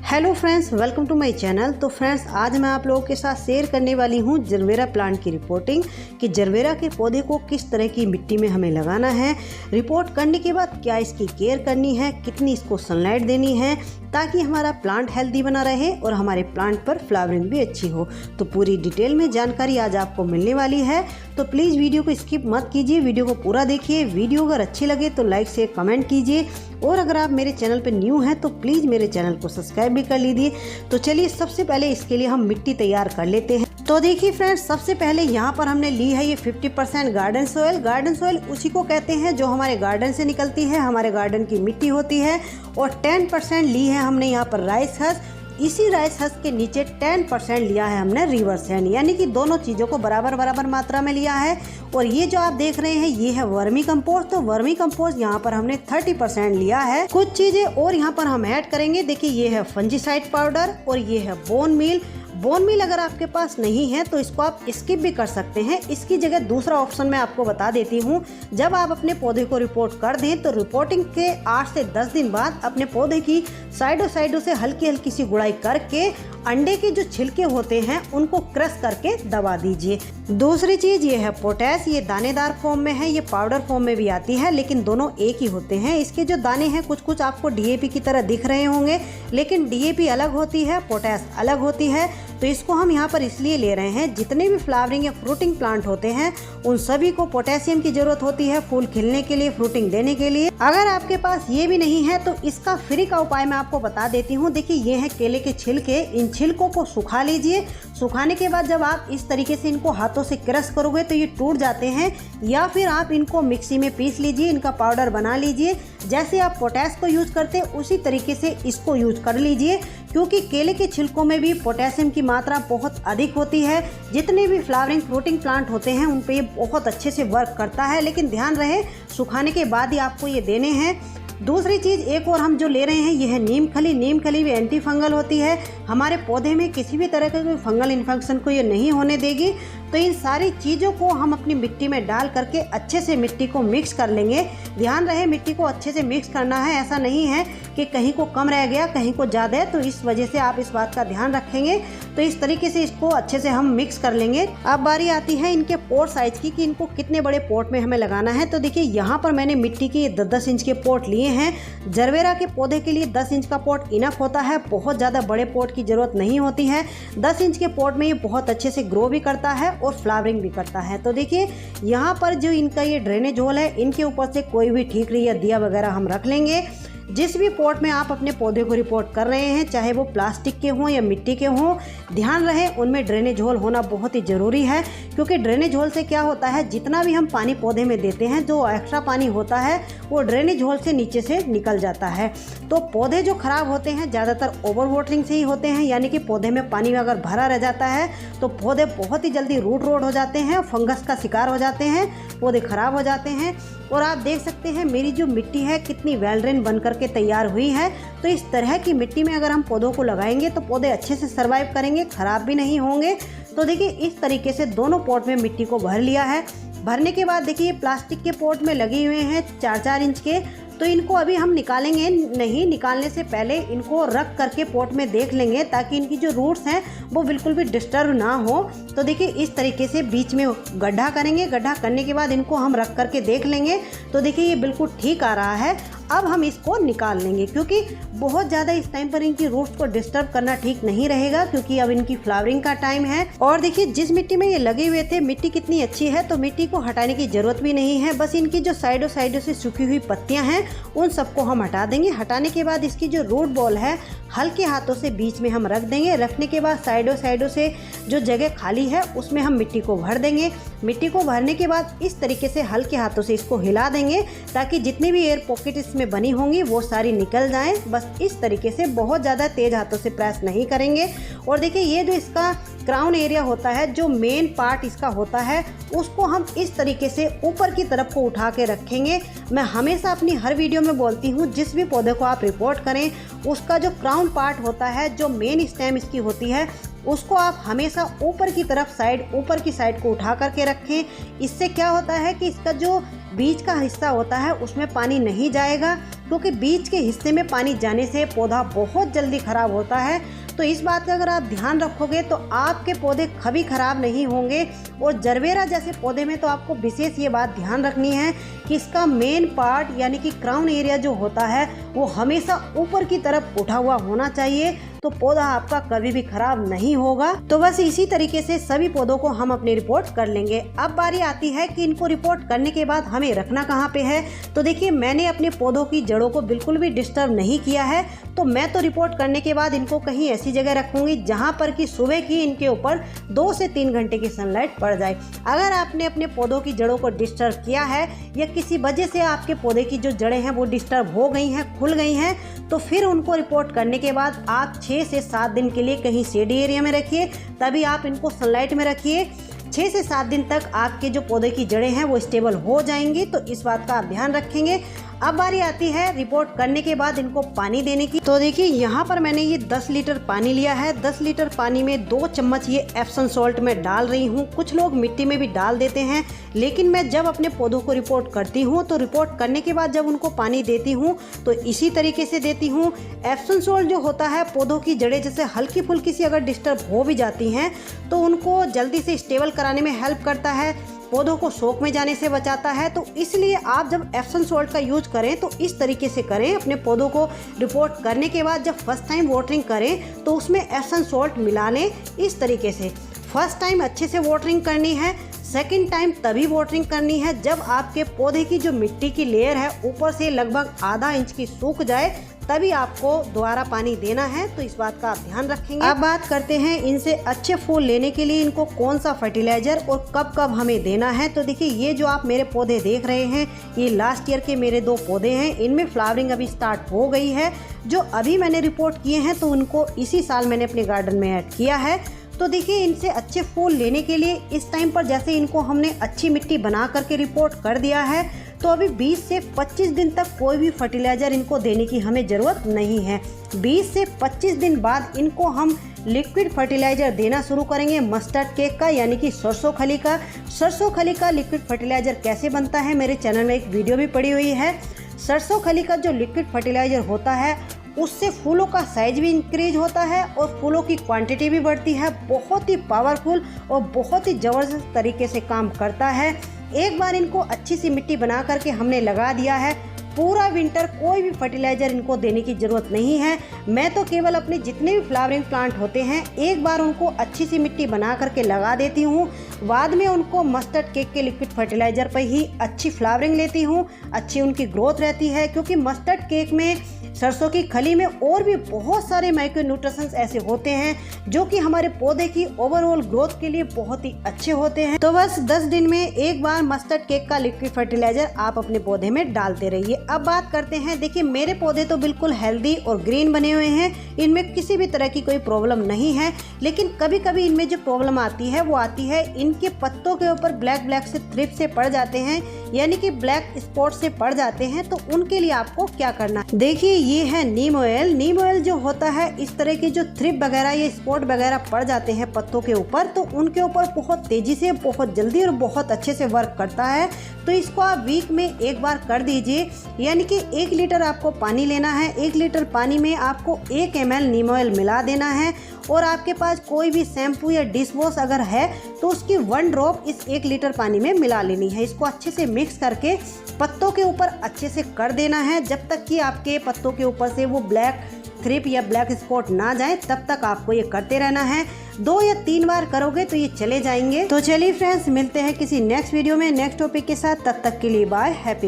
Hello friends, welcome to my channel. तो friends, आज मैं आप लोगों के साथ शेयर करने वाली हूं जरबेरा प्लांट की रिपोर्टिंग कि जरबेरा के पौधे को किस तरह की मिट्टी में हमें लगाना है। रिपोर्ट करने के बाद क्या इसकी केयर करनी है, कितनी इसको सनलाइट देनी है ताकि हमारा प्लांट हेल्दी बना रहे और हमारे प्लांट पर फ्लावरिंग भी अच्छी हो। तो पूरी डिटेल में जानकारी आज आपको मिलने वाली है, तो प्लीज़ वीडियो को स्किप मत कीजिए, वीडियो को पूरा देखिए। वीडियो अगर अच्छी लगे तो लाइक से कमेंट कीजिए और अगर आप मेरे चैनल पर न्यू हैं तो प्लीज़ मेरे चैनल को सब्सक्राइब भी कर लीजिए। तो चलिए सबसे पहले इसके लिए हम मिट्टी तैयार कर लेते हैं। तो देखिए फ्रेंड्स, सबसे पहले यहाँ पर हमने ली है ये 50% गार्डन सोयल। गार्डन सोयल उसी को कहते हैं जो हमारे गार्डन से निकलती है, हमारे गार्डन की मिट्टी होती है। और 10% ली है हमने यहाँ पर राइस हस्क। इसी राइस हस्क के नीचे 10% लिया है हमने रिवर सैंड, यानी कि दोनों चीज़ों को बराबर बराबर मात्रा में लिया है। और ये जो आप देख रहे हैं ये है वर्मी कंपोस्ट। तो वर्मी कंपोस्ट यहाँ पर हमने 30% लिया है। कुछ चीज़ें और यहाँ पर हम ऐड करेंगे। देखिए ये है फंजीसाइड पाउडर और ये है बोन मील। बोन मील अगर आपके पास नहीं है तो इसको आप स्किप भी कर सकते हैं। इसकी जगह दूसरा ऑप्शन मैं आपको बता देती हूँ। जब आप अपने पौधे को रिपोर्ट कर दें तो रिपोर्टिंग के 8 से 10 दिन बाद अपने पौधे की साइडों से हल्की हल्की सी गुड़ाई करके अंडे के जो छिलके होते हैं उनको क्रश करके दबा दीजिए। दूसरी चीज़ ये है पोटैश। ये दानेदार फॉर्म में है, ये पाउडर फॉर्म में भी आती है, लेकिन दोनों एक ही होते हैं। इसके जो दाने हैं कुछ कुछ आपको डीएपी की तरह दिख रहे होंगे, लेकिन डीएपी अलग होती है, पोटैश अलग होती है। तो इसको हम यहाँ पर इसलिए ले रहे हैं, जितने भी फ्लावरिंग या फ्रूटिंग प्लांट होते हैं उन सभी को पोटेशियम की जरूरत होती है फूल खिलने के लिए, फ्रूटिंग देने के लिए। अगर आपके पास ये भी नहीं है तो इसका फ्री का उपाय मैं आपको बता देती हूँ। देखिए ये है केले के छिलके। इन छिलकों को सुखा लीजिए। सुखाने के बाद जब आप इस तरीके से इनको हाथों से क्रश करोगे तो ये टूट जाते हैं, या फिर आप इनको मिक्सी में पीस लीजिए, इनका पाउडर बना लीजिए। जैसे आप पोटैश को यूज करते हैं उसी तरीके से इसको यूज कर लीजिए, क्योंकि केले के छिलकों में भी पोटेशियम की मात्रा बहुत अधिक होती है। जितने भी फ्लावरिंग फ्रूटिंग प्लांट होते हैं उन पे ये बहुत अच्छे से वर्क करता है, लेकिन ध्यान रहे सुखाने के बाद ही आपको ये देने हैं। दूसरी चीज़ एक और हम जो ले रहे हैं ये है नीम खली। नीम खली भी एंटी फंगल होती है, हमारे पौधे में किसी भी तरह का कोई फंगल इन्फेक्शन को ये नहीं होने देगी। तो इन सारी चीज़ों को हम अपनी मिट्टी में डाल करके अच्छे से मिट्टी को मिक्स कर लेंगे। ध्यान रहे मिट्टी को अच्छे से मिक्स करना है, ऐसा नहीं है कि कहीं को कम रह गया कहीं को ज़्यादा है, तो इस वजह से आप इस बात का ध्यान रखेंगे। तो इस तरीके से इसको अच्छे से हम मिक्स कर लेंगे। अब बारी आती है इनके पॉट साइज की कि इनको कितने बड़े पॉट में हमें लगाना है। तो देखिए यहाँ पर मैंने मिट्टी के 10-10 इंच के पॉट लिए हैं। जरबेरा के पौधे के लिए 10 इंच का पॉट इनफ होता है, बहुत ज़्यादा बड़े पॉट की ज़रूरत नहीं होती है। 10 इंच के पॉट में ये बहुत अच्छे से ग्रो भी करता है और फ्लावरिंग भी करता है। तो देखिए यहाँ पर जो इनका ये ड्रेनेज होल है, इनके ऊपर से कोई भी ठीकरी या दिया वगैरह हम रख लेंगे। जिस भी पॉट में आप अपने पौधे को रिपोर्ट कर रहे हैं, चाहे वो प्लास्टिक के हों या मिट्टी के हों, ध्यान रहे उनमें ड्रेनेज होल होना बहुत ही ज़रूरी है। क्योंकि ड्रेनेज होल से क्या होता है, जितना भी हम पानी पौधे में देते हैं जो एक्स्ट्रा पानी होता है वो ड्रेनेज होल से नीचे से निकल जाता है। तो पौधे जो ख़राब होते हैं ज़्यादातर ओवर वाटरिंग से ही होते हैं, यानी कि पौधे में पानी अगर भरा रह जाता है तो पौधे बहुत ही जल्दी रूट रोड हो जाते हैं, फंगस का शिकार हो जाते हैं, पौधे ख़राब हो जाते हैं। और आप देख सकते हैं मेरी जो मिट्टी है कितनी वेल ड्रेन बन करके तैयार हुई है। तो इस तरह की मिट्टी में अगर हम पौधों को लगाएंगे तो पौधे अच्छे से सर्वाइव करेंगे, ख़राब भी नहीं होंगे। तो देखिए इस तरीके से दोनों पॉट में मिट्टी को भर लिया है। भरने के बाद देखिए प्लास्टिक के पॉट में लगे हुए हैं 4-4 इंच के। तो इनको अभी हम निकालेंगे नहीं, निकालने से पहले इनको रख करके पॉट में देख लेंगे ताकि इनकी जो रूट्स हैं वो बिल्कुल भी डिस्टर्ब ना हो। तो देखिए इस तरीके से बीच में गड्ढा करेंगे। गड्ढा करने के बाद इनको हम रख करके देख लेंगे। तो देखिए ये बिल्कुल ठीक आ रहा है। अब हम इसको निकाल लेंगे, क्योंकि बहुत ज़्यादा इस टाइम पर इनकी रूट्स को डिस्टर्ब करना ठीक नहीं रहेगा, क्योंकि अब इनकी फ्लावरिंग का टाइम है। और देखिए जिस मिट्टी में ये लगे हुए थे मिट्टी कितनी अच्छी है, तो मिट्टी को हटाने की ज़रूरत भी नहीं है। बस इनकी जो साइडों से सूखी हुई पत्तियां हैं उन सबको हम हटा देंगे। हटाने के बाद इसकी जो रूट बॉल है हल्के हाथों से बीच में हम रख देंगे। रखने के बाद साइडों से जो जगह खाली है उसमें हम मिट्टी को भर देंगे। मिट्टी को भरने के बाद इस तरीके से हल्के हाथों से इसको हिला देंगे ताकि जितनी भी एयर पॉकेट इसमें बनी होंगी वो सारी निकल जाएं। बस इस तरीके से बहुत ज़्यादा तेज हाथों से प्रेस नहीं करेंगे। और देखिए ये जो इसका क्राउन एरिया होता है, जो मेन पार्ट इसका होता है, उसको हम इस तरीके से ऊपर की तरफ को उठा के रखेंगे। मैं हमेशा अपनी हर वीडियो में बोलती हूँ, जिस भी पौधे को आप रिपोर्ट करें उसका जो क्राउन पार्ट होता है, जो मेन स्टेम इसकी होती है, उसको आप हमेशा ऊपर की तरफ ऊपर की साइड को उठा करके रखें। इससे क्या होता है कि इसका जो बीच का हिस्सा होता है उसमें पानी नहीं जाएगा, क्योंकि बीच के हिस्से में पानी जाने से पौधा बहुत जल्दी ख़राब होता है। तो इस बात का अगर आप ध्यान रखोगे तो आपके पौधे कभी ख़राब नहीं होंगे। और जरबेरा जैसे पौधे में तो आपको विशेष ये बात ध्यान रखनी है कि इसका मेन पार्ट यानी कि क्राउन एरिया जो होता है वो हमेशा ऊपर की तरफ उठा हुआ होना चाहिए, तो पौधा आपका कभी भी खराब नहीं होगा। तो बस इसी तरीके से सभी पौधों को हम अपनी रिपोर्ट कर लेंगे। अब बारी आती है कि इनको रिपोर्ट करने के बाद हमें रखना कहाँ पे है। तो देखिए, मैंने अपने पौधों की जड़ों को बिल्कुल भी डिस्टर्ब नहीं किया है, तो मैं तो रिपोर्ट करने के बाद इनको कहीं ऐसी जगह रखूंगी जहाँ पर कि सुबह की इनके ऊपर 2 से 3 घंटे की सनलाइट पड़ जाए। अगर आपने अपने पौधों की जड़ों को डिस्टर्ब किया है या किसी वजह से आपके पौधे की जो जड़ें हैं वो डिस्टर्ब हो गई हैं, खुल गई हैं, तो फिर उनको रिपोर्ट करने के बाद आप 6 से 7 दिन के लिए कहीं शेडी एरिया में रखिए, तभी आप इनको सनलाइट में रखिए। 6 से 7 दिन तक आपके जो पौधे की जड़ें हैं वो स्टेबल हो जाएंगी, तो इस बात का आप ध्यान रखेंगे। अब बारी आती है रिपोर्ट करने के बाद इनको पानी देने की। तो देखिए, यहाँ पर मैंने ये 10 लीटर पानी लिया है। 10 लीटर पानी में 2 चम्मच ये एप्सम सॉल्ट में डाल रही हूँ। कुछ लोग मिट्टी में भी डाल देते हैं, लेकिन मैं जब अपने पौधों को रिपोर्ट करती हूँ तो रिपोर्ट करने के बाद जब उनको पानी देती हूँ तो इसी तरीके से देती हूँ। एप्सम सॉल्ट जो होता है, पौधों की जड़ें जैसे हल्की फुल्की सी अगर डिस्टर्ब हो भी जाती हैं तो उनको जल्दी से स्टेबल कराने में हेल्प करता है, पौधों को सोख में जाने से बचाता है। तो इसलिए आप जब एप्सम सॉल्ट का यूज करें तो इस तरीके से करें। अपने पौधों को रिपोर्ट करने के बाद जब फर्स्ट टाइम वाटरिंग करें तो उसमें एप्सम सॉल्ट मिला लें। इस तरीके से फर्स्ट टाइम अच्छे से वाटरिंग करनी है, सेकंड टाइम तभी वाटरिंग करनी है जब आपके पौधे की जो मिट्टी की लेयर है ऊपर से लगभग आधा इंच की सूख जाए, तभी आपको दोबारा पानी देना है। तो इस बात का आप ध्यान रखेंगे। अब बात करते हैं इनसे अच्छे फूल लेने के लिए इनको कौन सा फर्टिलाइजर और कब कब हमें देना है। तो देखिए, ये जो आप मेरे पौधे देख रहे हैं, ये लास्ट ईयर के मेरे 2 पौधे हैं। इनमें फ्लावरिंग अभी स्टार्ट हो गई है। जो अभी मैंने रिपोर्ट किए हैं तो उनको इसी साल मैंने अपने गार्डन में ऐड किया है। तो देखिए, इनसे अच्छे फूल लेने के लिए इस टाइम पर जैसे इनको हमने अच्छी मिट्टी बना करके रिपोर्ट कर दिया है, तो अभी 20 से 25 दिन तक कोई भी फर्टिलाइज़र इनको देने की हमें ज़रूरत नहीं है। 20 से 25 दिन बाद इनको हम लिक्विड फर्टिलाइज़र देना शुरू करेंगे मस्टर्ड केक का, यानी कि सरसों खली का। सरसों खली का लिक्विड फर्टिलाइज़र कैसे बनता है, मेरे चैनल में एक वीडियो भी पड़ी हुई है। सरसों खली का जो लिक्विड फर्टिलाइज़र होता है उससे फूलों का साइज भी इंक्रीज होता है और फूलों की क्वांटिटी भी बढ़ती है। बहुत ही पावरफुल और बहुत ही ज़बरदस्त तरीके से काम करता है। एक बार इनको अच्छी सी मिट्टी बना करके हमने लगा दिया है, पूरा विंटर कोई भी फर्टिलाइज़र इनको देने की ज़रूरत नहीं है। मैं तो केवल अपने जितने भी फ्लावरिंग प्लांट होते हैं एक बार उनको अच्छी सी मिट्टी बना करके लगा देती हूँ, बाद में उनको मस्टर्ड केक के लिक्विड फर्टिलाइज़र पर ही अच्छी फ्लावरिंग लेती हूँ, अच्छी उनकी ग्रोथ रहती है। क्योंकि मस्टर्ड केक में, सरसों की खली में और भी बहुत सारे माइक्रो न्यूट्रिशंस ऐसे होते हैं जो कि हमारे पौधे की ओवरऑल ग्रोथ के लिए बहुत ही अच्छे होते हैं। तो बस 10 दिन में एक बार मस्टर्ड केक का लिक्विड फर्टिलाइजर आप अपने पौधे में डालते रहिए। अब बात करते हैं, देखिए मेरे पौधे तो बिल्कुल हेल्दी और ग्रीन बने हुए हैं, इनमें किसी भी तरह की कोई प्रॉब्लम नहीं है। लेकिन कभी कभी इनमें जो प्रॉब्लम आती है वो आती है इनके पत्तों के ऊपर ब्लैक से थ्रिप से पड़ जाते हैं, यानी कि ब्लैक स्पॉट से पड़ जाते हैं। तो उनके लिए आपको क्या करना है, देखिए ये है नीम ऑयल। नीम ऑयल जो होता है, इस तरह के जो थ्रिप वगैरह ये स्पॉट वगैरह पड़ जाते हैं पत्तों के ऊपर, तो उनके ऊपर बहुत तेजी से, बहुत जल्दी और बहुत अच्छे से वर्क करता है। तो इसको आप वीक में एक बार कर दीजिए, यानी कि 1 लीटर आपको पानी लेना है। 1 लीटर पानी में आपको 1 ml नीम ऑयल मिला देना है और आपके पास कोई भी शैम्पू या डिश वॉश अगर है तो उसकी 1 ड्रॉप इस 1 लीटर पानी में मिला लेनी है। इसको अच्छे से मिक्स करके पत्तों के ऊपर अच्छे से कर देना है, जब तक कि आपके पत्तों के ऊपर से वो ब्लैक थ्रिप या ब्लैक स्पॉट ना जाए, तब तक आपको ये करते रहना है। 2 या 3 बार करोगे तो ये चले जाएंगे। तो चलिए फ्रेंड्स, मिलते हैं किसी नेक्स्ट वीडियो में नेक्स्ट टॉपिक के साथ। तब तक के लिए बाय, हैप्पी।